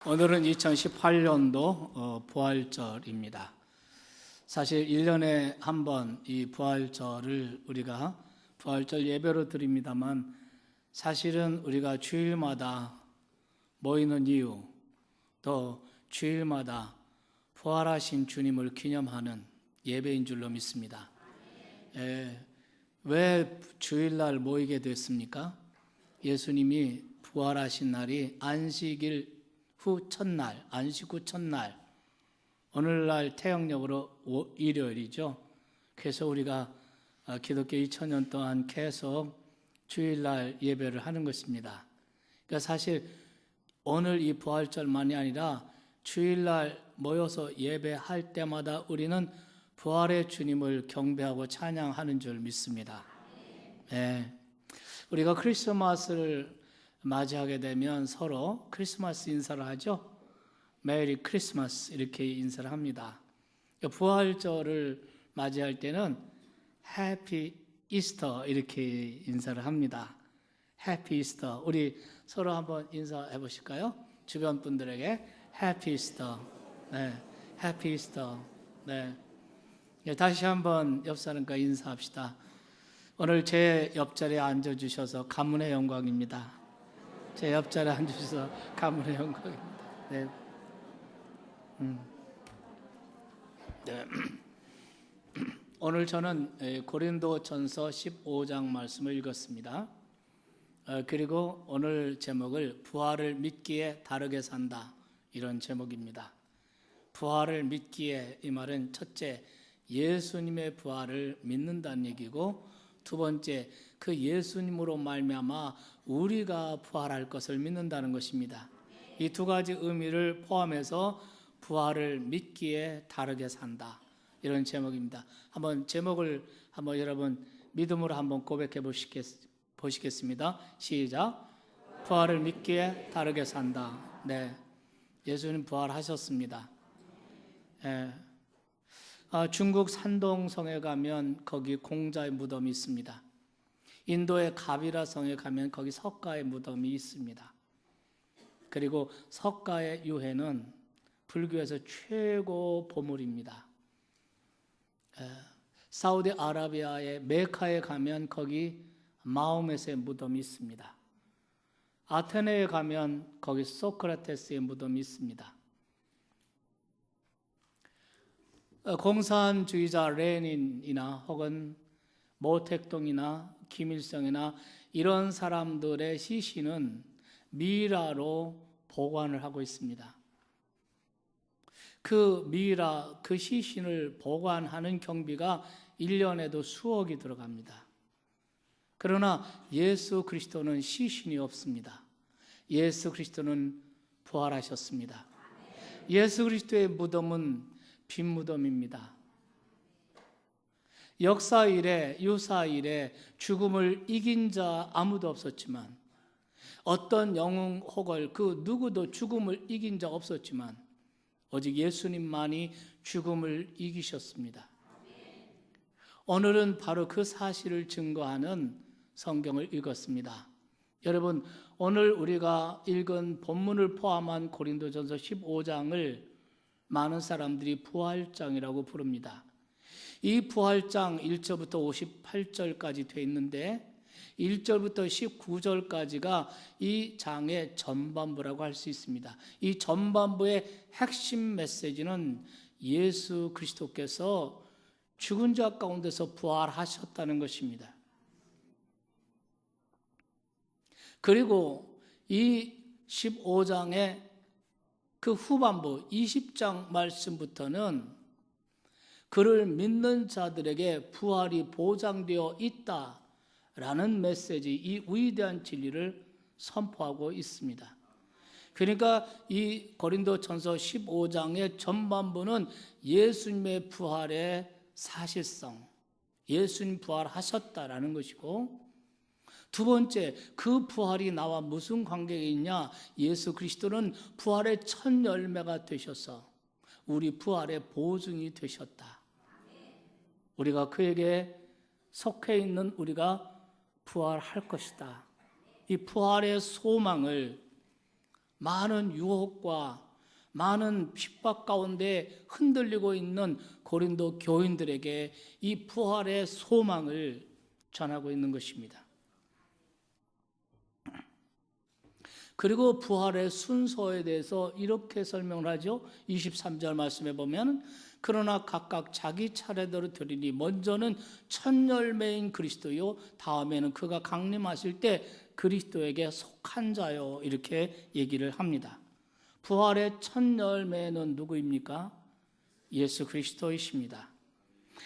오늘은 2018년도 부활절입니다. 사실 1년에 한 번 이 부활절을 우리가 부활절 예배로 드립니다만, 사실은 우리가 주일마다 모이는 이유, 또 주일마다 부활하신 주님을 기념하는 예배인 줄로 믿습니다. 왜 주일날 모이게 됐습니까? 예수님이 부활하신 날이 안식일 후 첫날, 안식 후 첫날, 오늘날 태영력으로 일요일이죠. 그래서 우리가 기독교 2000년 동안 계속 주일날 예배를 하는 것입니다. 그러니까 사실 오늘 이 부활절만이 아니라 주일날 모여서 예배할 때마다 우리는 부활의 주님을 경배하고 찬양하는 줄 믿습니다. 우리가 크리스마스를 맞이하게 되면 서로 크리스마스 인사를 하죠. 메리 크리스마스 이렇게 인사를 합니다. 부활절을 맞이할 때는 해피 이스터 이렇게 인사를 합니다. 해피 이스터. 우리 서로 한번 인사해 보실까요? 주변 분들에게 해피 이스터. 네, 해피 이스터. 네. 다시 한번 옆 사람과 인사합시다. 오늘 제 옆자리에 앉아주셔서 가문의 영광입니다. 제 옆자리에 앉으셔서 가문의 영광입니다. 네. 네. 오늘 저는 고린도전서 15장 말씀을 읽었습니다. 그리고 오늘 제목을 부활을 믿기에 다르게 산다, 이런 제목입니다. 부활을 믿기에, 이 말은 첫째, 예수님의 부활을 믿는다는 얘기고, 두 번째, 그 예수님으로 말미암아 우리가 부활할 것을 믿는다는 것입니다. 이 두 가지 의미를 포함해서 부활을 믿기에 다르게 산다, 이런 제목입니다. 한번 제목을 여러분 믿음으로 한번 고백해 보시겠습니다. 시작. 부활을 믿기에 다르게 산다. 네, 예수님 부활하셨습니다. 중국 산동성에 가면 거기 공자의 무덤이 있습니다. 인도의 가비라 성에 가면 거기 석가의 무덤이 있습니다. 그리고 석가의 유해는 불교에서 최고 보물입니다. 사우디아라비아의 메카에 가면 거기 마호멧의 무덤이 있습니다. 아테네에 가면 거기 소크라테스의 무덤이 있습니다. 공산주의자 레닌이나 혹은 모택동이나 김일성이나 이런 사람들의 시신은 미라로 보관을 하고 있습니다. 그 미라, 그 시신을 보관하는 경비가 1년에도 수억이 들어갑니다. 그러나 예수 그리스도는 시신이 없습니다. 예수 그리스도는 부활하셨습니다. 예수 그리스도의 무덤은 빈 무덤입니다. 역사 이래, 유사 이래 죽음을 이긴 자 아무도 없었지만, 어떤 영웅 혹은 그 누구도 죽음을 이긴 자 없었지만, 오직 예수님만이 죽음을 이기셨습니다. 오늘은 바로 그 사실을 증거하는 성경을 읽었습니다. 여러분, 오늘 우리가 읽은 본문을 포함한 고린도전서 15장을 많은 사람들이 부활장이라고 부릅니다. 이 부활장 1절부터 58절까지 되어 있는데, 1절부터 19절까지가 이 장의 전반부라고 할 수 있습니다. 이 전반부의 핵심 메시지는 예수 그리스도께서 죽은 자 가운데서 부활하셨다는 것입니다. 그리고 이 15장의 그 후반부 20장 말씀부터는 그를 믿는 자들에게 부활이 보장되어 있다라는 메시지, 이 위대한 진리를 선포하고 있습니다. 그러니까 이 고린도전서 15장의 전반부는 예수님의 부활의 사실성, 예수님 부활하셨다라는 것이고, 두 번째, 그 부활이 나와 무슨 관계가 있냐? 예수 그리스도는 부활의 첫 열매가 되셔서 우리 부활의 보증이 되셨다. 우리가 그에게 속해 있는 우리가 부활할 것이다. 이 부활의 소망을 많은 유혹과 많은 핍박 가운데 흔들리고 있는 고린도 교인들에게 이 부활의 소망을 전하고 있는 것입니다. 그리고 부활의 순서에 대해서 이렇게 설명을 하죠. 23절 말씀에 보면 그러나 각각 자기 차례대로 드리니 먼저는 첫 열매인 그리스도요 다음에는 그가 강림하실 때 그리스도에게 속한 자요 이렇게 얘기를 합니다. 부활의 첫 열매는 누구입니까? 예수 그리스도이십니다.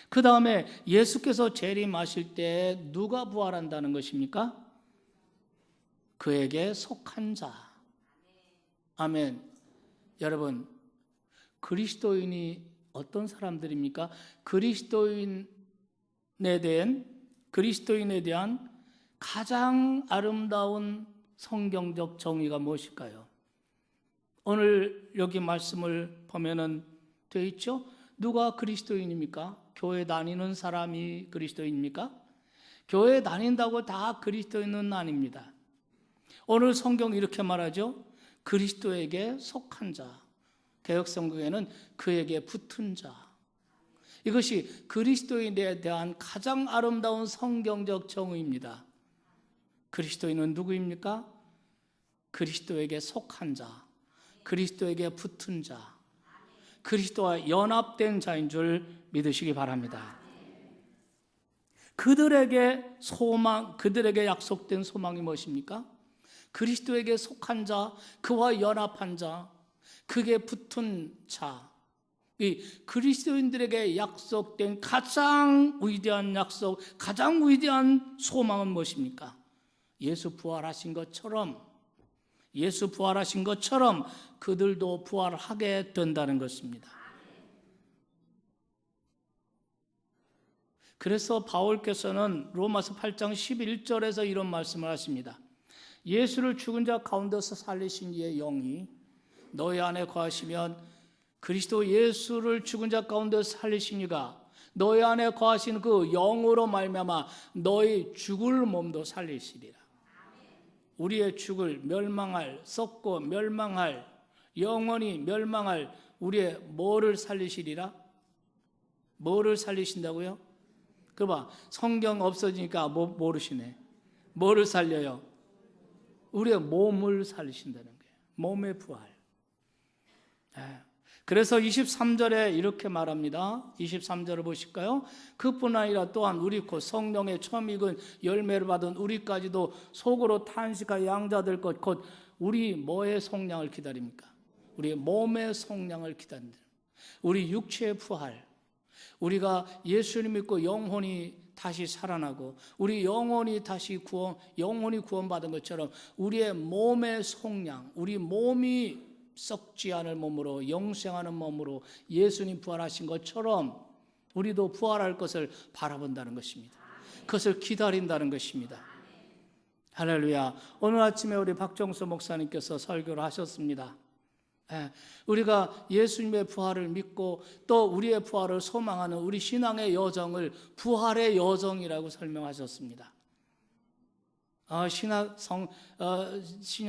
그 다음에 예수께서 재림하실 때 누가 부활한다는 것입니까? 그에게 속한 자. 아멘. 여러분, 그리스도인이 어떤 사람들입니까? 그리스도인에 대한 가장 아름다운 성경적 정의가 무엇일까요? 오늘 여기 말씀을 보면은 되어 있죠? 누가 그리스도인입니까? 교회 다니는 사람이 그리스도인입니까? 교회 다닌다고 다 그리스도인은 아닙니다. 오늘 성경 이렇게 말하죠. 그리스도에게 속한 자. 개역성경에는 그에게 붙은 자. 이것이 그리스도인에 대한 가장 아름다운 성경적 정의입니다. 그리스도인은 누구입니까? 그리스도에게 속한 자. 그리스도에게 붙은 자. 그리스도와 연합된 자인 줄 믿으시기 바랍니다. 그들에게 약속된 소망이 무엇입니까? 그리스도에게 속한 자, 그와 연합한 자, 그게 붙은 자. 이 그리스도인들에게 약속된 가장 위대한 약속, 가장 위대한 소망은 무엇입니까? 예수 부활하신 것처럼 그들도 부활하게 된다는 것입니다. 그래서 바울께서는 로마서 8장 11절에서 이런 말씀을 하십니다. 예수를 죽은 자 가운데서 살리신 이의 영이 너희 안에 거하시면 그리스도 예수를 죽은 자 가운데서 살리신 이가 너희 안에 거하신 그 영으로 말미암아 너희 죽을 몸도 살리시리라. 우리의 죽을 썩고 멸망할 영원히 멸망할 우리의 뭐를 살리시리라? 뭐를 살리신다고요? 그봐 성경 없어지니까 모르시네. 뭐를 살려요? 우리의 몸을 살리신다는 거예요. 몸의 부활. 그래서 23절에 이렇게 말합니다. 23절을 보실까요? 그뿐 아니라 또한 우리 곧 성령의 처음 익은 열매를 받은 우리까지도 속으로 탄식하여 양자될 것 곧 우리 뭐의 속량을 기다립니까? 우리 몸의 속량을 기다립니다. 우리 육체의 부활. 우리가 예수를 믿고 영혼이 다시 살아나고 우리 영혼이 구원받은 것처럼 우리의 몸의 속량, 우리 몸이 썩지 않을 몸으로 영생하는 몸으로 예수님 부활하신 것처럼 우리도 부활할 것을 바라본다는 것입니다. 그것을 기다린다는 것입니다. 할렐루야. 오늘 아침에 우리 박정수 목사님께서 설교를 하셨습니다. 우리가 예수님의 부활을 믿고 또 우리의 부활을 소망하는 우리 신앙의 여정을 부활의 여정이라고 설명하셨습니다.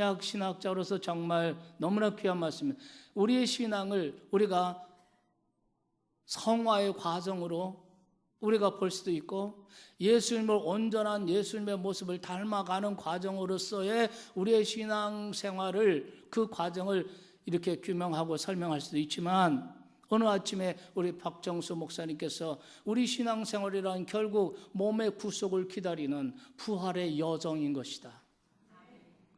신학자로서 정말 너무나 귀한 말씀입니다. 우리의 신앙을 우리가 성화의 과정으로 우리가 볼 수도 있고 예수님을 온전한 예수님의 모습을 닮아가는 과정으로서의 우리의 신앙생활을 그 과정을 이렇게 규명하고 설명할 수도 있지만 오늘 아침에 우리 박정수 목사님께서 우리 신앙생활이란 결국 몸의 구속을 기다리는 부활의 여정인 것이다.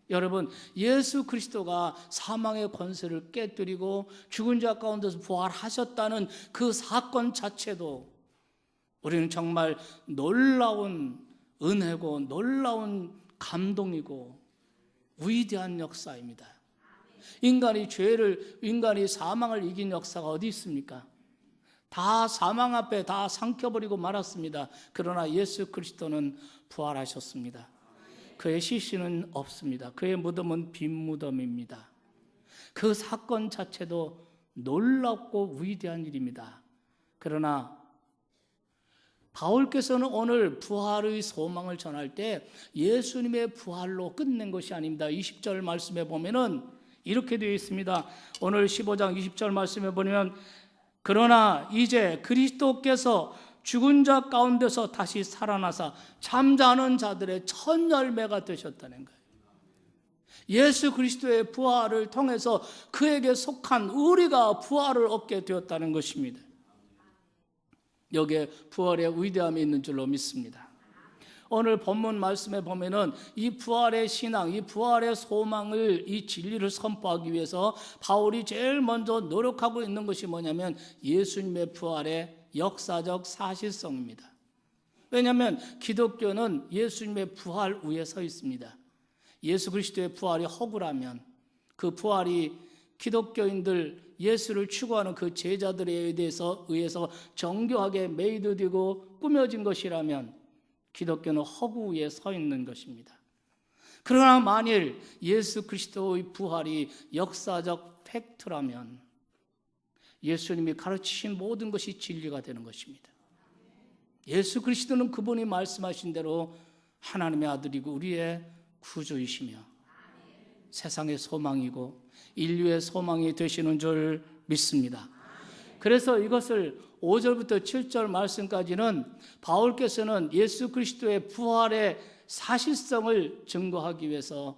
여러분, 예수 그리스도가 사망의 권세를 깨뜨리고 죽은 자 가운데서 부활하셨다는 그 사건 자체도 우리는 정말 놀라운 은혜고 놀라운 감동이고 위대한 역사입니다. 인간이 사망을 이긴 역사가 어디 있습니까? 다 사망 앞에 다 삼켜버리고 말았습니다. 그러나 예수 그리스도는 부활하셨습니다. 그의 시신은 없습니다. 그의 무덤은 빈 무덤입니다. 그 사건 자체도 놀랍고 위대한 일입니다. 그러나 바울께서는 오늘 부활의 소망을 전할 때 예수님의 부활로 끝낸 것이 아닙니다. 20절 말씀에 보면은 이렇게 되어 있습니다. 오늘 15장 20절 말씀에 보면 그러나 이제 그리스도께서 죽은 자 가운데서 다시 살아나사 잠자는 자들의 첫 열매가 되셨다는 거예요. 예수 그리스도의 부활을 통해서 그에게 속한 우리가 부활을 얻게 되었다는 것입니다. 여기에 부활의 위대함이 있는 줄로 믿습니다. 오늘 본문 말씀에 보면은 이 부활의 신앙, 이 부활의 소망을, 이 진리를 선포하기 위해서 바울이 제일 먼저 노력하고 있는 것이 뭐냐면 예수님의 부활의 역사적 사실성입니다. 왜냐하면 기독교는 예수님의 부활 위에 서 있습니다. 예수 그리스도의 부활이 허구라면 그 부활이 기독교인들, 예수를 추구하는 그 제자들에 의해서 정교하게 메이드되고 꾸며진 것이라면 기독교는 허구 위에 서 있는 것입니다. 그러나 만일 예수 그리스도의 부활이 역사적 팩트라면 예수님이 가르치신 모든 것이 진리가 되는 것입니다. 예수 그리스도는 그분이 말씀하신 대로 하나님의 아들이고 우리의 구주이시며 세상의 소망이고 인류의 소망이 되시는 줄 믿습니다. 그래서 이것을 5절부터 7절 말씀까지는 바울께서는 예수 그리스도의 부활의 사실성을 증거하기 위해서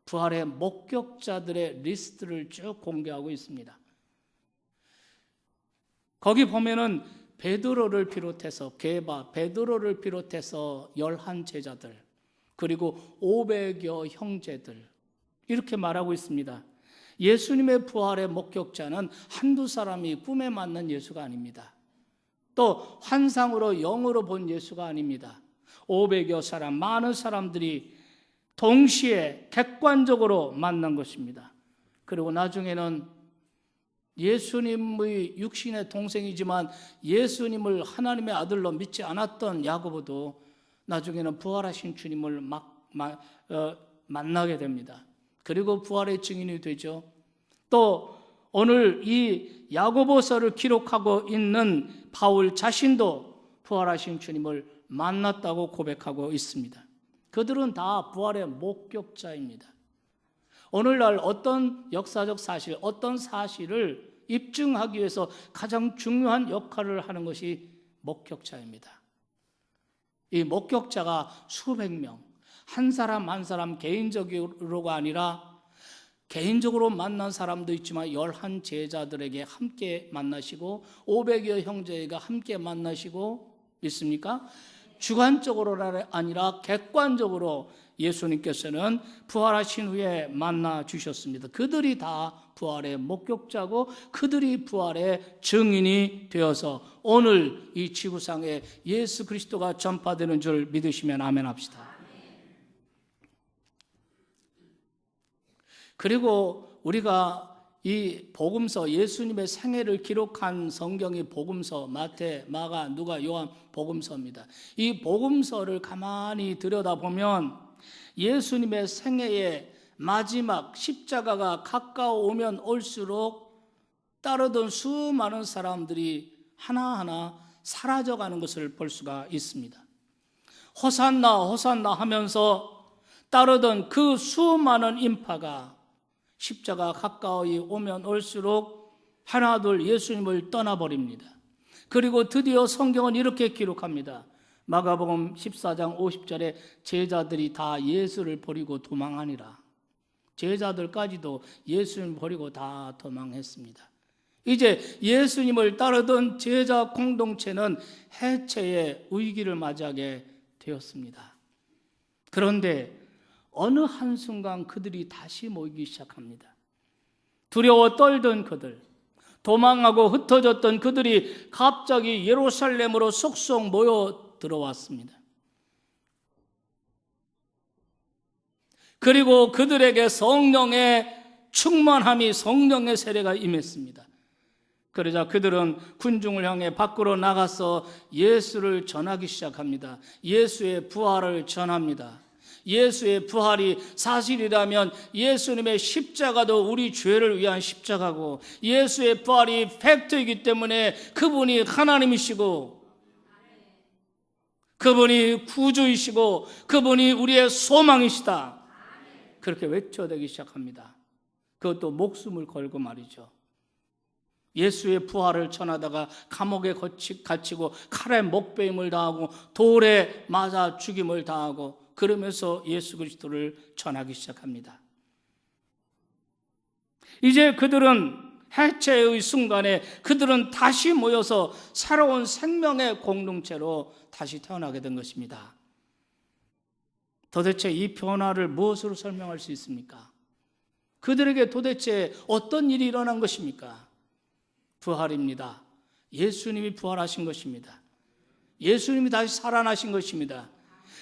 부활의 목격자들의 리스트를 쭉 공개하고 있습니다. 거기 보면은 베드로를 비롯해서 베드로를 비롯해서 11 제자들 그리고 500여 형제들 이렇게 말하고 있습니다. 예수님의 부활의 목격자는 한두 사람이 꿈에 맞는 예수가 아닙니다. 또 환상으로 영으로 본 예수가 아닙니다. 500여 사람, 많은 사람들이 동시에 객관적으로 만난 것입니다. 그리고 나중에는 예수님의 육신의 동생이지만 예수님을 하나님의 아들로 믿지 않았던 야고보도 나중에는 부활하신 주님을 만나게 됩니다. 그리고 부활의 증인이 되죠. 또 오늘 이 야고보서를 기록하고 있는 바울 자신도 부활하신 주님을 만났다고 고백하고 있습니다. 그들은 다 부활의 목격자입니다. 오늘날 어떤 역사적 사실, 어떤 사실을 입증하기 위해서 가장 중요한 역할을 하는 것이 목격자입니다. 이 목격자가 수백 명, 한 사람 한 사람 개인적으로가 아니라 개인적으로 만난 사람도 있지만 11 제자들에게 함께 만나시고 500여 형제가 함께 만나시고 있습니까? 주관적으로 아니라 객관적으로 예수님께서는 부활하신 후에 만나 주셨습니다. 그들이 다 부활의 목격자고 그들이 부활의 증인이 되어서 오늘 이 지구상에 예수 그리스도가 전파되는 줄 믿으시면 아멘 합시다. 그리고 우리가 이 복음서, 예수님의 생애를 기록한 성경이 복음서, 마태, 마가, 누가, 요한 복음서입니다. 이 복음서를 가만히 들여다보면 예수님의 생애의 마지막 십자가가 가까워오면 올수록 따르던 수많은 사람들이 하나하나 사라져가는 것을 볼 수가 있습니다. 호산나 호산나 하면서 따르던 그 수많은 인파가 십자가 가까이 오면 올수록 하나둘 예수님을 떠나버립니다. 그리고 드디어 성경은 이렇게 기록합니다. 마가복음 14장 50절에 제자들이 다 예수를 버리고 도망하니라. 제자들까지도 예수님을 버리고 다 도망했습니다. 이제 예수님을 따르던 제자 공동체는 해체의 위기를 맞이하게 되었습니다. 그런데 어느 한순간 그들이 다시 모이기 시작합니다. 두려워 떨던 그들, 도망하고 흩어졌던 그들이 갑자기 예루살렘으로 속속 모여 들어왔습니다. 그리고 그들에게 성령의 충만함이, 성령의 세례가 임했습니다. 그러자 그들은 군중을 향해 밖으로 나가서 예수를 전하기 시작합니다. 예수의 부활을 전합니다. 예수의 부활이 사실이라면 예수님의 십자가도 우리 죄를 위한 십자가고, 예수의 부활이 팩트이기 때문에 그분이 하나님이시고 그분이 구주이시고 그분이 우리의 소망이시다, 그렇게 외쳐대기 시작합니다. 그것도 목숨을 걸고 말이죠. 예수의 부활을 전하다가 감옥에 갇히고 칼에 목베임을 당하고 돌에 맞아 죽임을 당하고 그러면서 예수 그리스도를 전하기 시작합니다. 이제 그들은 해체의 순간에 그들은 다시 모여서 새로운 생명의 공동체로 다시 태어나게 된 것입니다. 도대체 이 변화를 무엇으로 설명할 수 있습니까? 그들에게 도대체 어떤 일이 일어난 것입니까? 부활입니다. 예수님이 부활하신 것입니다. 예수님이 다시 살아나신 것입니다.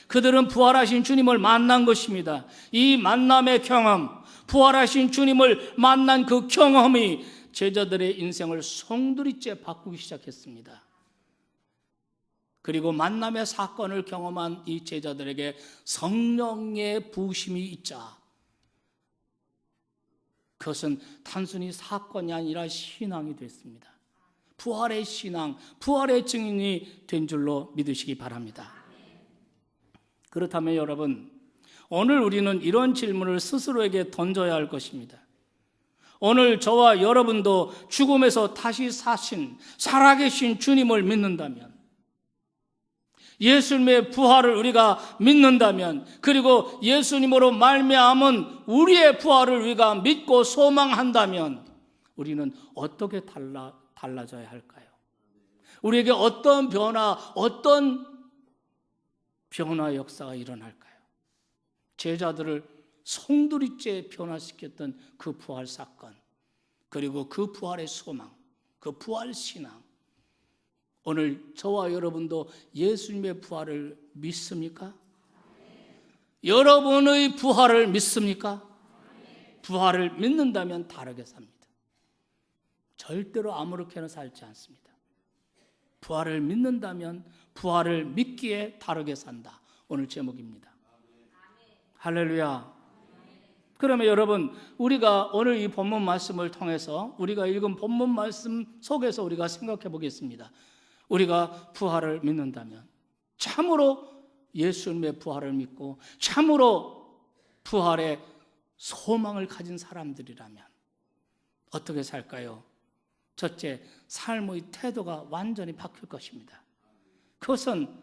그들은 부활하신 주님을 만난 것입니다. 이 만남의 경험, 부활하신 주님을 만난 그 경험이 제자들의 인생을 송두리째 바꾸기 시작했습니다. 그리고 만남의 사건을 경험한 이 제자들에게 성령의 부으심이 있자 그것은 단순히 사건이 아니라 신앙이 됐습니다. 부활의 신앙, 부활의 증인이 된 줄로 믿으시기 바랍니다. 그렇다면 여러분, 오늘 우리는 이런 질문을 스스로에게 던져야 할 것입니다. 오늘 저와 여러분도 죽음에서 다시 사신 살아계신 주님을 믿는다면, 예수님의 부활을 우리가 믿는다면, 그리고 예수님으로 말미암은 우리의 부활을 우리가 믿고 소망한다면 우리는 어떻게 달라져야 할까요? 우리에게 어떤 변화 역사가 일어날까요? 제자들을 송두리째 변화시켰던 그 부활 사건, 그리고 그 부활의 소망, 그 부활 신앙, 오늘 저와 여러분도 예수님의 부활을 믿습니까? 여러분의 부활을 믿습니까? 부활을 믿는다면 다르게 삽니다. 절대로 아무렇게나 살지 않습니다. 부활을 믿는다면 부활을 믿기에 다르게 산다. 오늘 제목입니다. 할렐루야. 그러면 여러분, 우리가 오늘 이 본문 말씀을 통해서 우리가 읽은 본문 말씀 속에서 우리가 생각해 보겠습니다. 우리가 부활을 믿는다면, 참으로 예수님의 부활을 믿고 참으로 부활의 소망을 가진 사람들이라면 어떻게 살까요? 첫째, 삶의 태도가 완전히 바뀔 것입니다. 그것은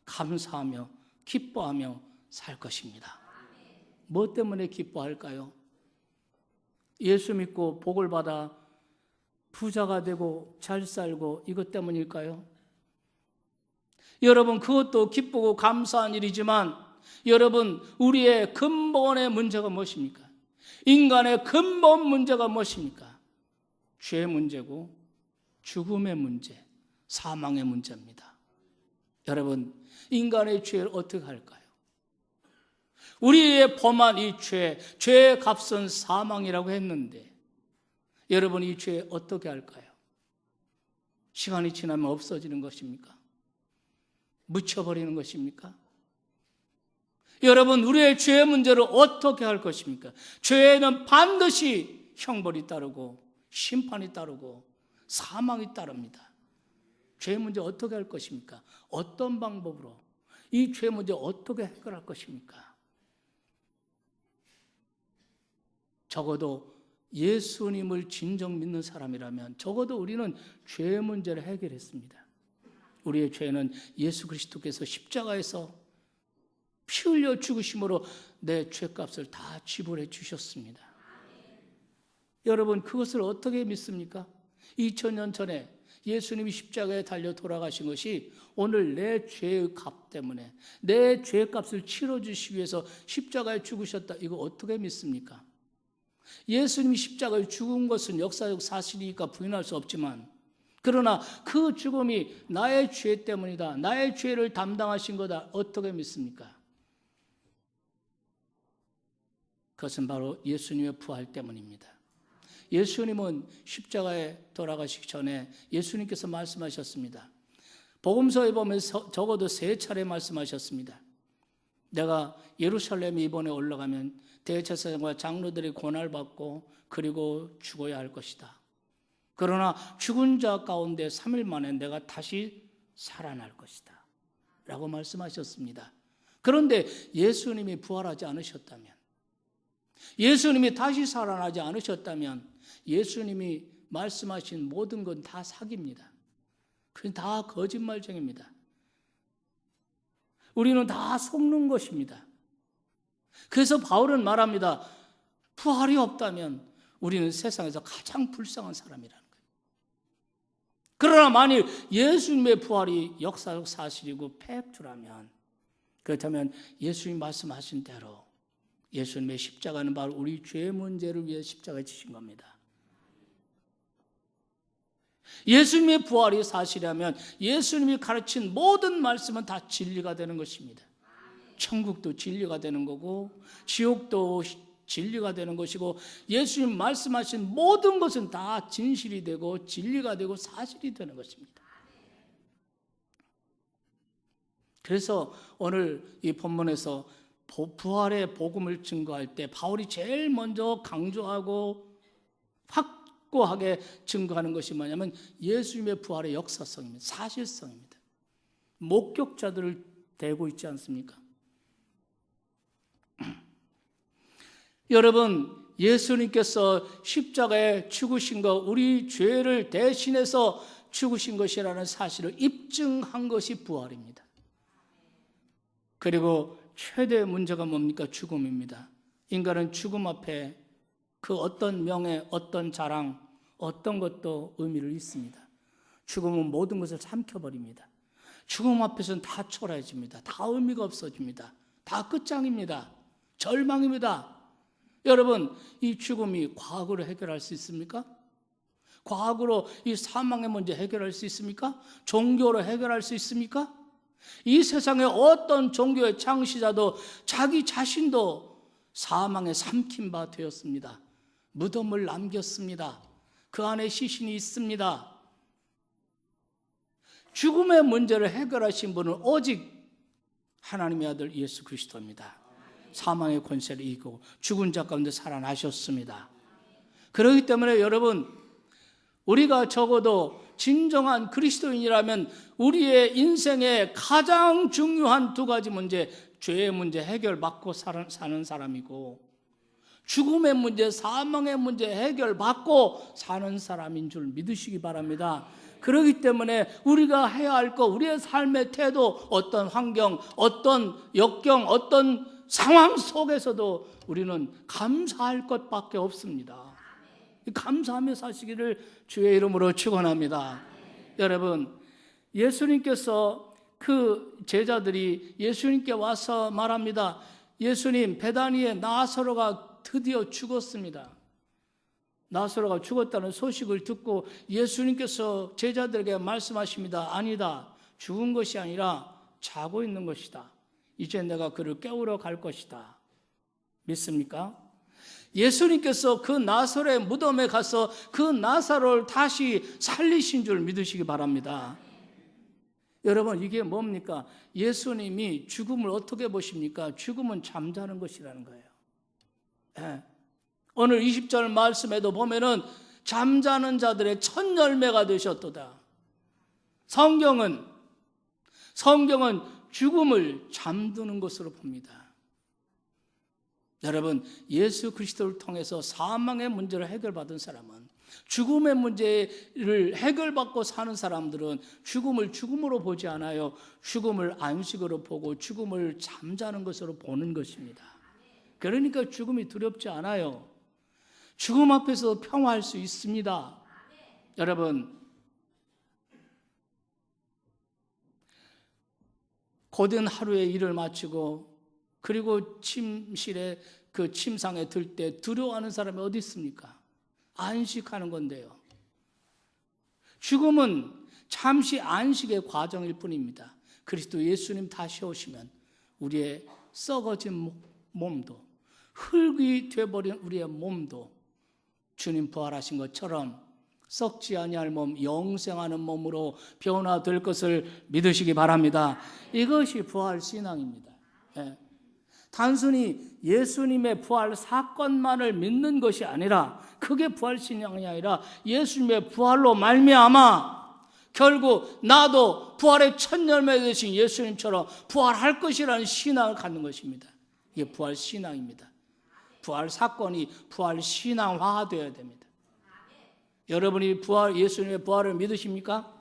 감사하며 기뻐하며 살 것입니다. 뭐 때문에 기뻐할까요? 예수 믿고 복을 받아 부자가 되고 잘 살고 이것 때문일까요? 여러분, 그것도 기쁘고 감사한 일이지만 여러분, 우리의 근본의 문제가 무엇입니까? 인간의 근본 문제가 무엇입니까? 죄의 문제고 죽음의 문제, 사망의 문제입니다. 여러분, 인간의 죄를 어떻게 할까요? 우리의 범한 이 죄의 값은 사망이라고 했는데 여러분, 이 죄 어떻게 할까요? 시간이 지나면 없어지는 것입니까? 묻혀버리는 것입니까? 여러분, 우리의 죄의 문제를 어떻게 할 것입니까? 죄에는 반드시 형벌이 따르고 심판이 따르고 사망이 따릅니다. 죄의 문제 어떻게 할 것입니까? 어떤 방법으로 이 죄의 문제 어떻게 해결할 것입니까? 적어도 예수님을 진정 믿는 사람이라면 적어도 우리는 죄의 문제를 해결했습니다. 우리의 죄는 예수 그리스도께서 십자가에서 피 흘려 죽으심으로 내 죄값을 다 지불해 주셨습니다. 여러분, 그것을 어떻게 믿습니까? 2000년 전에 예수님이 십자가에 달려 돌아가신 것이 오늘 내 죄의 값 때문에 내 죄값을 치러주시기 위해서 십자가에 죽으셨다. 이거 어떻게 믿습니까? 예수님이 십자가에 죽은 것은 역사적 사실이니까 부인할 수 없지만, 그러나 그 죽음이 나의 죄 때문이다, 나의 죄를 담당하신 거다, 어떻게 믿습니까? 그것은 바로 예수님의 부활 때문입니다. 예수님은 십자가에 돌아가시기 전에 예수님께서 말씀하셨습니다. 복음서에 보면 적어도 3차례 말씀하셨습니다. 내가 예루살렘에 이번에 올라가면 대제사장과 장로들이 고난을 받고 그리고 죽어야 할 것이다. 그러나 죽은 자 가운데 3일 만에 내가 다시 살아날 것이다 라고 말씀하셨습니다. 그런데 예수님이 부활하지 않으셨다면, 예수님이 다시 살아나지 않으셨다면 예수님이 말씀하신 모든 건 다 사기입니다. 그건 다 거짓말쟁입니다. 우리는 다 속는 것입니다. 그래서 바울은 말합니다. 부활이 없다면 우리는 세상에서 가장 불쌍한 사람이라는 거예요. 그러나 만일 예수님의 부활이 역사적 사실이고 팩트라면, 그렇다면 예수님 말씀하신 대로 예수님의 십자가는 바로 우리 죄의 문제를 위해 십자가에 지신 겁니다. 예수님의 부활이 사실이라면 예수님이 가르친 모든 말씀은 다 진리가 되는 것입니다. 천국도 진리가 되는 거고 지옥도 진리가 되는 것이고 예수님 말씀하신 모든 것은 다 진실이 되고 진리가 되고 사실이 되는 것입니다. 그래서 오늘 이 본문에서 부활의 복음을 증거할 때 바울이 제일 먼저 강조하고 확고하게 증거하는 것이 뭐냐면 예수님의 부활의 역사성입니다. 사실성입니다. 목격자들을 대고 있지 않습니까? 여러분, 예수님께서 십자가에 죽으신 것, 우리 죄를 대신해서 죽으신 것이라는 사실을 입증한 것이 부활입니다. 그리고 최대의 문제가 뭡니까? 죽음입니다. 인간은 죽음 앞에 그 어떤 명예, 어떤 자랑, 어떤 것도 의미를 잃습니다. 죽음은 모든 것을 삼켜버립니다. 죽음 앞에서는 다 초라해집니다. 다 의미가 없어집니다. 다 끝장입니다. 절망입니다. 여러분, 이 죽음이 과학으로 해결할 수 있습니까? 과학으로 이 사망의 문제 해결할 수 있습니까? 종교로 해결할 수 있습니까? 이 세상의 어떤 종교의 창시자도 자기 자신도 사망에 삼킨 바 되었습니다. 무덤을 남겼습니다. 그 안에 시신이 있습니다. 죽음의 문제를 해결하신 분은 오직 하나님의 아들 예수 그리스도입니다. 사망의 권세를 이기고 죽은 자 가운데 살아나셨습니다. 그렇기 때문에 여러분, 우리가 적어도 진정한 그리스도인이라면 우리의 인생의 가장 중요한 두 가지 문제, 죄의 문제 해결받고 사는 사람이고 죽음의 문제, 사망의 문제 해결받고 사는 사람인 줄 믿으시기 바랍니다. 그렇기 때문에 우리가 해야 할 것, 우리의 삶의 태도, 어떤 환경, 어떤 역경, 어떤 상황 속에서도 우리는 감사할 것밖에 없습니다. 감사하며 사시기를 주의 이름으로 축원합니다. 여러분, 예수님께서 그 제자들이 예수님께 와서 말합니다. 예수님, 베다니의 나사로가 드디어 죽었습니다. 나사로가 죽었다는 소식을 듣고 예수님께서 제자들에게 말씀하십니다. 아니다, 죽은 것이 아니라 자고 있는 것이다. 이제 내가 그를 깨우러 갈 것이다. 믿습니까? 예수님께서 그 나사로의 무덤에 가서 그 나사로를 다시 살리신 줄 믿으시기 바랍니다. 여러분, 이게 뭡니까? 예수님이 죽음을 어떻게 보십니까? 죽음은 잠자는 것이라는 거예요. 네. 오늘 20절 말씀에도 보면은 잠자는 자들의 첫 열매가 되셨도다. 성경은 죽음을 잠드는 것으로 봅니다. 여러분, 예수 그리스도를 통해서 사망의 문제를 해결받은 사람은, 죽음의 문제를 해결받고 사는 사람들은 죽음을 죽음으로 보지 않아요. 죽음을 안식으로 보고 죽음을 잠자는 것으로 보는 것입니다. 그러니까 죽음이 두렵지 않아요. 죽음 앞에서 평화할 수 있습니다. 여러분, 고된 하루의 일을 마치고 그리고 침실에 그 침상에 들 때 두려워하는 사람이 어디 있습니까? 안식하는 건데요. 죽음은 잠시 안식의 과정일 뿐입니다. 그리스도 예수님 다시 오시면 우리의 썩어진 몸도, 흙이 되어버린 우리의 몸도 주님 부활하신 것처럼 썩지 아니할 몸, 영생하는 몸으로 변화될 것을 믿으시기 바랍니다. 이것이 부활 신앙입니다. 예. 단순히 예수님의 부활 사건만을 믿는 것이 아니라, 그게 부활 신앙이 아니라 예수님의 부활로 말미암아 결국 나도 부활의 첫 열매 되신 예수님처럼 부활할 것이라는 신앙을 갖는 것입니다. 이게 부활 신앙입니다. 부활 사건이 부활 신앙화되어야 됩니다. 여러분이 예수님의 부활을 믿으십니까?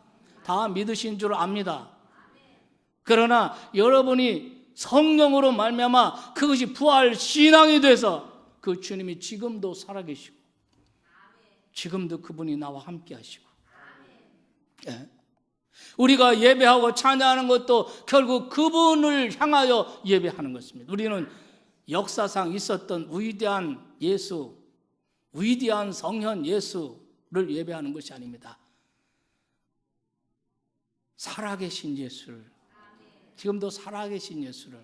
다 믿으신 줄 압니다. 그러나 여러분이 성령으로 말미암아 그것이 부활 신앙이 돼서 그 주님이 지금도 살아계시고 지금도 그분이 나와 함께 하시고, 예. 우리가 예배하고 찬양하는 것도 결국 그분을 향하여 예배하는 것입니다. 우리는 역사상 있었던 위대한 예수, 위대한 성현 예수를 예배하는 것이 아닙니다. 살아계신 예수를, 지금도 살아계신 예수를.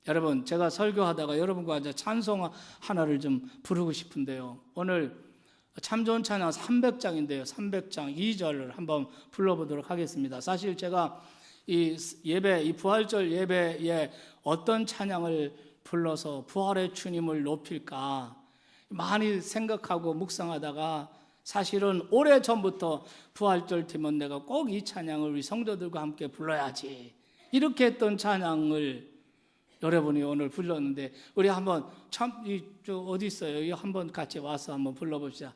여러분, 제가 설교하다가 여러분과 이제 찬송 하나를 좀 부르고 싶은데요. 오늘 참 좋은 찬양 300장인데요. 300장 2절을 한번 불러보도록 하겠습니다. 사실 제가 이 예배, 이 부활절 예배에 어떤 찬양을 불러서 부활의 주님을 높일까 많이 생각하고 묵상하다가 사실은 오래전부터 부활절 되면 내가 꼭 이 찬양을 우리 성도들과 함께 불러야지 이렇게 했던 찬양을 여러분이 오늘 불렀는데, 우리 한번 어디 있어요? 여기 한번 같이 와서 한번 불러봅시다.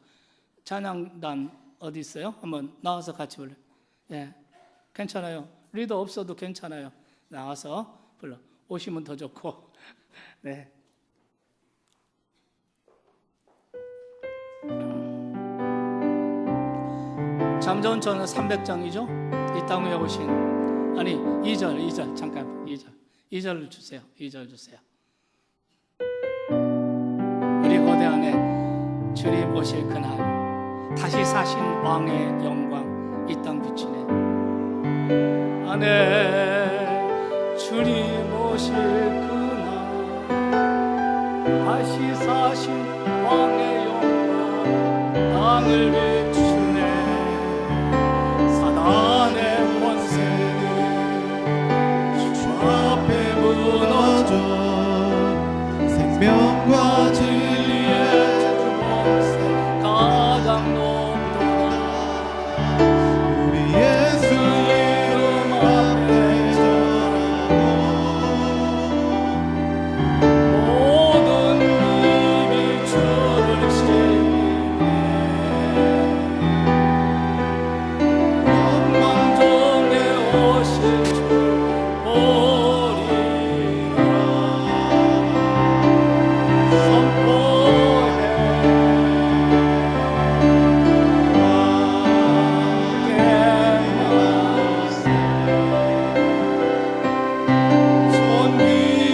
찬양단 어디 있어요? 한번 나와서 같이 불러. 예, 괜찮아요. 리더 없어도 괜찮아요. 나와서 불러. 오시면 더 좋고. 네. 참 좋은 찬양 300장이죠. 이 땅 위에 오신, 아니 2절 잠깐 2절 주세요. 2절 주세요. 우리 고대 안에 주님 오실 그날 다시 사신 왕의 영광 이 땅 비치네. 안에 주님 오실 그날 다시 사신 왕의 영광 땅을 비추네. 사단의 권세는 주 앞에 무너져 생명과 진리의 주범세 가장 높도다. 우리 예수 이름 앞에 절하고 모든 입이 주를 시기네. 만종에 오실 줄 보리라. 선포해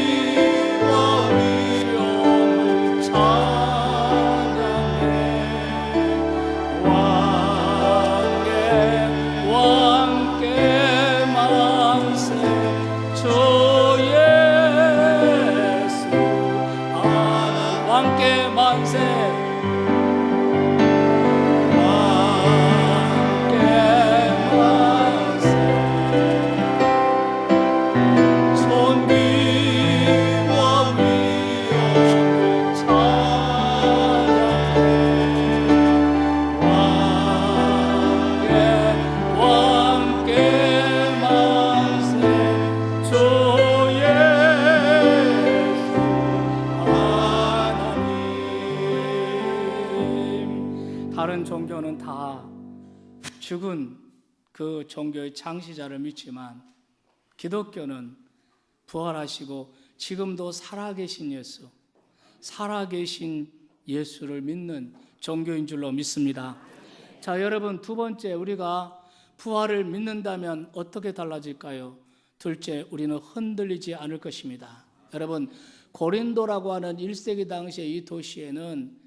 존귀와 위엄을 찬양해. 왕께 만세 주 예수. 왕께 만세. 왕께 만세. 존귀와 위엄을 찬양해. 왕께 만세 주 예수 하나님. 다른 종교는 다 죽은 그 종교의 창시자를 믿지만 기독교는 부활하시고 지금도 살아계신 예수, 살아계신 예수를 믿는 종교인 줄로 믿습니다. 자, 여러분, 두 번째, 우리가 부활을 믿는다면 어떻게 달라질까요? 둘째, 우리는 흔들리지 않을 것입니다. 여러분, 고린도라고 하는 1세기 당시의 이 도시에는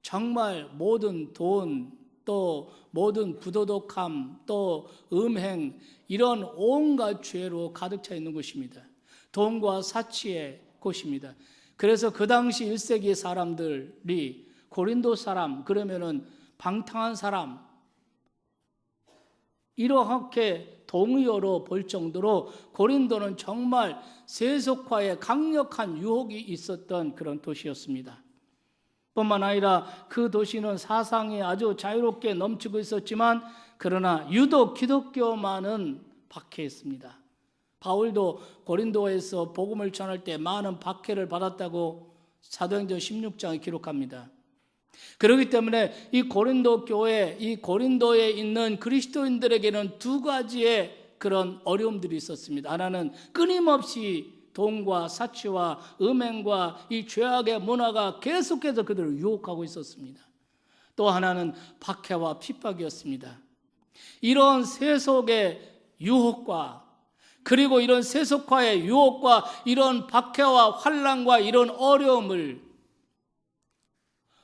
정말 모든 돈, 또 모든 부도덕함, 또 음행, 이런 온갖 죄로 가득 차 있는 곳입니다. 돈과 사치의 곳입니다. 그래서 그 당시 1세기의 사람들이 고린도 사람, 그러면은 방탕한 사람, 이렇게 동의어로 볼 정도로 고린도는 정말 세속화에 강력한 유혹이 있었던 그런 도시였습니다. 뿐만 아니라 그 도시는 사상이 아주 자유롭게 넘치고 있었지만, 그러나 유독 기독교만은 박해했습니다. 바울도 고린도에서 복음을 전할 때 많은 박해를 받았다고 사도행전 16장에 기록합니다. 그렇기 때문에 이 고린도 교회, 이 고린도에 있는 그리스도인들에게는 두 가지의 그런 어려움들이 있었습니다. 하나는 끊임없이 돈과 사치와 음행과 이 죄악의 문화가 계속해서 그들을 유혹하고 있었습니다. 또 하나는 박해와 핍박이었습니다. 이런 세속의 유혹과 그리고 이런 세속화의 유혹과 이런 박해와 환난과 이런 어려움을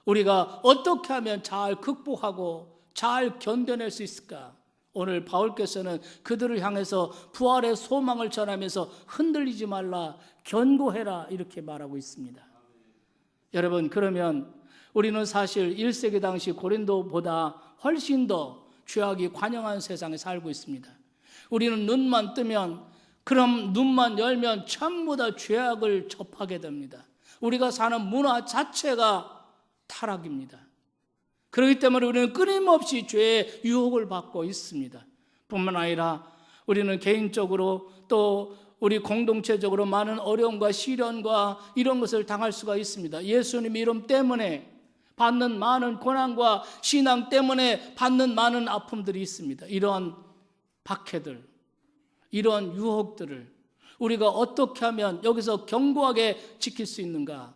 우리가 어떻게 하면 잘 극복하고 잘 견뎌낼 수 있을까? 오늘 바울께서는 그들을 향해서 부활의 소망을 전하면서 흔들리지 말라, 견고해라 이렇게 말하고 있습니다. 여러분, 그러면 우리는 사실 1세기 당시 고린도보다 훨씬 더 죄악이 관영한 세상에 살고 있습니다. 우리는 눈만 뜨면, 그럼 눈만 열면 전부 다 죄악을 접하게 됩니다. 우리가 사는 문화 자체가 타락입니다. 그렇기 때문에 우리는 끊임없이 죄의 유혹을 받고 있습니다. 뿐만 아니라 우리는 개인적으로 또 우리 공동체적으로 많은 어려움과 시련과 이런 것을 당할 수가 있습니다. 예수님 이름 때문에 받는 많은 고난과 신앙 때문에 받는 많은 아픔들이 있습니다. 이러한 박해들, 이러한 유혹들을 우리가 어떻게 하면 여기서 견고하게 지킬 수 있는가,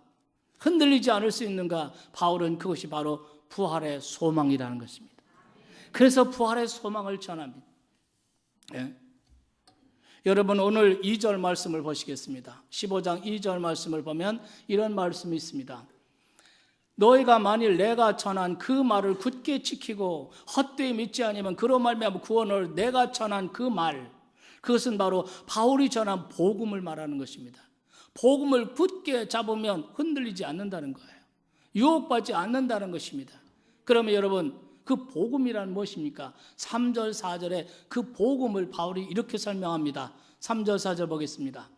흔들리지 않을 수 있는가? 바울은 그것이 바로 부활의 소망이라는 것입니다. 그래서 부활의 소망을 전합니다. 네. 여러분, 오늘 2절 말씀을 보시겠습니다. 15장 2절 말씀을 보면 이런 말씀이 있습니다. 너희가 만일 내가 전한 그 말을 굳게 지키고 헛되이 믿지 아니면 그로 말미암아 구원을 내가 전한 그 말, 그것은 바로 바울이 전한 복음을 말하는 것입니다. 복음을 굳게 잡으면 흔들리지 않는다는 거예요. 유혹받지 않는다는 것입니다. 그러면 여러분, 그 복음이란 무엇입니까? 3절 4절에 그 복음을 바울이 이렇게 설명합니다. 3절 4절 보겠습니다.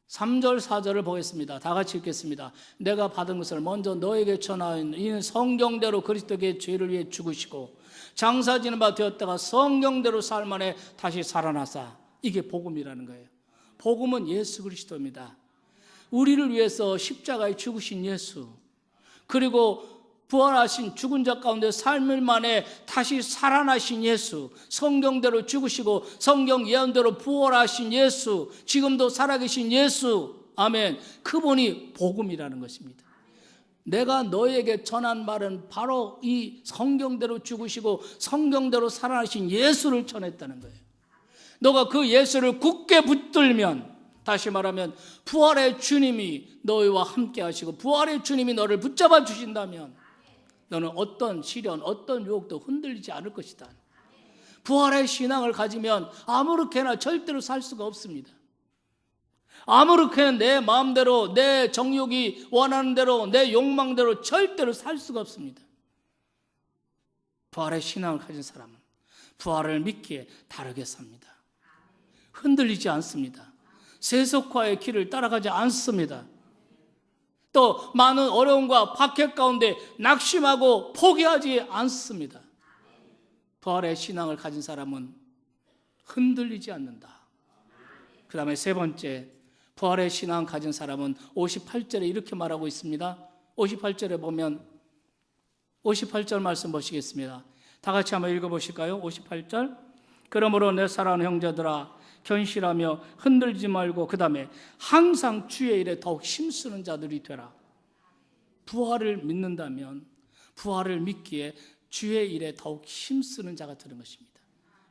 3절 4절을 보겠습니다. 다 같이 읽겠습니다. 내가 받은 것을 먼저 너에게 전하였노니 이는 성경대로 그리스도의 죄를 위해 죽으시고 장사지는 바 되었다가 성경대로 삶 안에 다시 살아나사. 이게 복음이라는 거예요. 복음은 예수 그리스도입니다. 우리를 위해서 십자가에 죽으신 예수, 그리고 부활하신 죽은 자 가운데 삶을 만에 다시 살아나신 예수, 성경대로 죽으시고 성경 예언대로 부활하신 예수, 지금도 살아계신 예수, 아멘. 그분이 복음이라는 것입니다. 내가 너에게 전한 말은 바로 이 성경대로 죽으시고 성경대로 살아나신 예수를 전했다는 거예요. 너가 그 예수를 굳게 붙들면, 다시 말하면 부활의 주님이 너희와 함께 하시고 부활의 주님이 너를 붙잡아 주신다면 너는 어떤 시련, 어떤 유혹도 흔들리지 않을 것이다. 부활의 신앙을 가지면 아무렇게나 절대로 살 수가 없습니다. 아무렇게나 내 마음대로, 내 정욕이 원하는 대로, 내 욕망대로 절대로 살 수가 없습니다. 부활의 신앙을 가진 사람은 부활을 믿기에 다르게 삽니다. 흔들리지 않습니다. 세속화의 길을 따라가지 않습니다. 또 많은 어려움과 박해 가운데 낙심하고 포기하지 않습니다. 부활의 신앙을 가진 사람은 흔들리지 않는다. 그 다음에 세 번째, 부활의 신앙 가진 사람은 58절에 이렇게 말하고 있습니다. 58절에 보면 58절 말씀 보시겠습니다. 다 같이 한번 읽어보실까요? 58절. 그러므로 내 사랑하는 형제들아 견실하며 흔들지 말고 그 다음에 항상 주의 일에 더욱 힘쓰는 자들이 되라. 부활을 믿는다면 부활을 믿기에 주의 일에 더욱 힘쓰는 자가 되는 것입니다.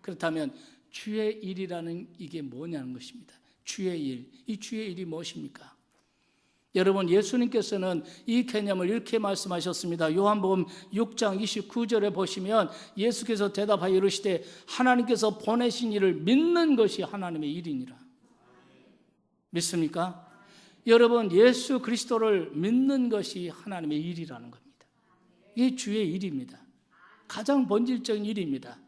그렇다면 주의 일이라는 이게 뭐냐는 것입니다. 주의 일, 이 주의 일이 무엇입니까? 여러분, 예수님께서는 이 개념을 이렇게 말씀하셨습니다. 요한복음 6장 29절에 보시면 예수께서 대답하여 이르시되 하나님께서 보내신 일을 믿는 것이 하나님의 일이니라. 믿습니까? 여러분, 예수 그리스도를 믿는 것이 하나님의 일이라는 겁니다. 이게 주의 일입니다. 가장 본질적인 일입니다.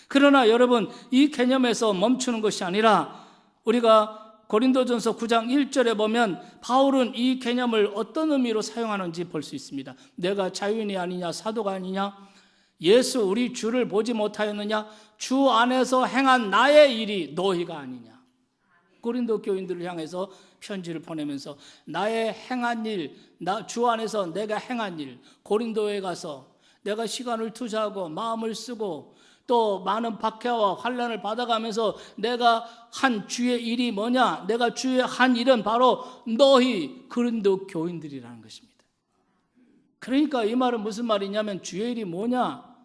그러나 여러분, 이 개념에서 멈추는 것이 아니라 우리가 고린도전서 9장 1절에 보면 바울은 이 개념을 어떤 의미로 사용하는지 볼 수 있습니다. 내가 자유인이 아니냐, 사도가 아니냐, 예수 우리 주를 보지 못하였느냐, 주 안에서 행한 나의 일이 너희가 아니냐. 고린도 교인들을 향해서 편지를 보내면서 나의 행한 일, 주 안에서 내가 행한 일, 고린도에 가서 내가 시간을 투자하고 마음을 쓰고 또 많은 박해와 환난을 받아가면서 내가 한 주의 일이 뭐냐? 내가 주의 한 일은 바로 너희 고린도 교인들이라는 것입니다. 그러니까 이 말은 무슨 말이냐면 주의 일이 뭐냐?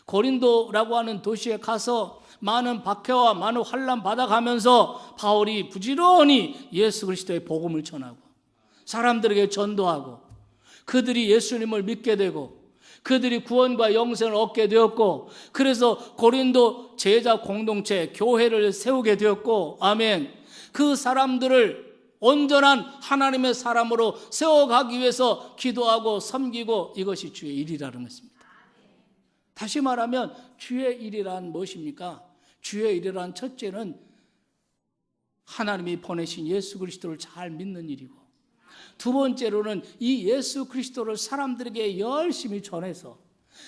고린도라고 하는 도시에 가서 많은 박해와 많은 환난 받아가면서 바울이 부지런히 예수 그리스도의 복음을 전하고 사람들에게 전도하고 그들이 예수님을 믿게 되고 그들이 구원과 영생을 얻게 되었고 그래서 고린도 제자 공동체 교회를 세우게 되었고 아멘. 그 사람들을 온전한 하나님의 사람으로 세워가기 위해서 기도하고 섬기고 이것이 주의 일이라는 것입니다. 다시 말하면 주의 일이란 무엇입니까? 주의 일이란 첫째는 하나님이 보내신 예수 그리스도를 잘 믿는 일이고 두 번째로는 이 예수 그리스도를 사람들에게 열심히 전해서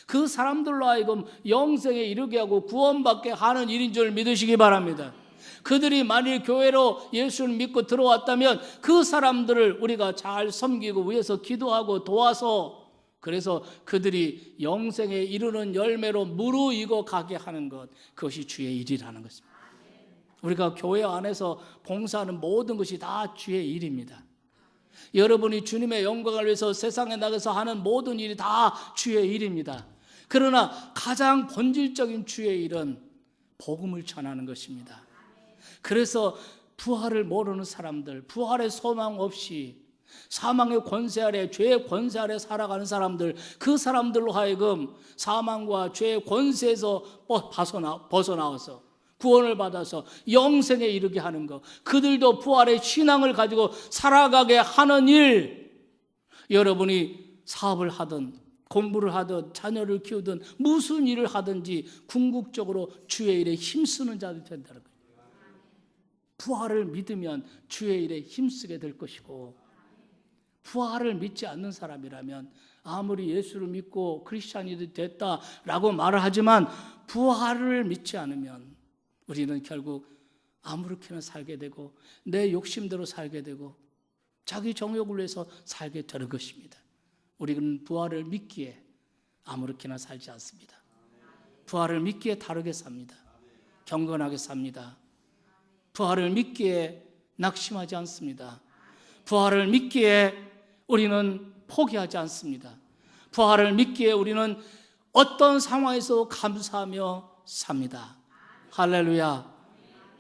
그 사람들로 하여금 영생에 이르게 하고 구원받게 하는 일인 줄 믿으시기 바랍니다. 그들이 만일 교회로 예수를 믿고 들어왔다면 그 사람들을 우리가 잘 섬기고 위해서 기도하고 도와서 그래서 그들이 영생에 이르는 열매로 무르익어 가게 하는 것, 그것이 주의 일이라는 것입니다. 우리가 교회 안에서 봉사하는 모든 것이 다 주의 일입니다. 여러분이 주님의 영광을 위해서 세상에 나가서 하는 모든 일이 다 주의 일입니다. 그러나 가장 본질적인 주의 일은 복음을 전하는 것입니다. 그래서 부활을 모르는 사람들, 부활의 소망 없이 사망의 권세 아래, 죄의 권세 아래 살아가는 사람들, 그 사람들로 하여금 사망과 죄의 권세에서 벗어나와서 구원을 받아서 영생에 이르게 하는 것, 그들도 부활의 신앙을 가지고 살아가게 하는 일, 여러분이 사업을 하든 공부를 하든 자녀를 키우든 무슨 일을 하든지 궁극적으로 주의 일에 힘쓰는 자들이 된다는 거예요. 부활을 믿으면 주의 일에 힘쓰게 될 것이고 부활을 믿지 않는 사람이라면 아무리 예수를 믿고 크리스찬이 됐다라고 말을 하지만 부활을 믿지 않으면 우리는 결국 아무렇게나 살게 되고 내 욕심대로 살게 되고 자기 정욕을 위해서 살게 되는 것입니다. 우리는 부활을 믿기에 아무렇게나 살지 않습니다. 부활을 믿기에 다르게 삽니다. 경건하게 삽니다. 부활을 믿기에 낙심하지 않습니다. 부활을 믿기에 우리는 포기하지 않습니다. 부활을 믿기에 우리는 어떤 상황에서 감사하며 삽니다. 할렐루야.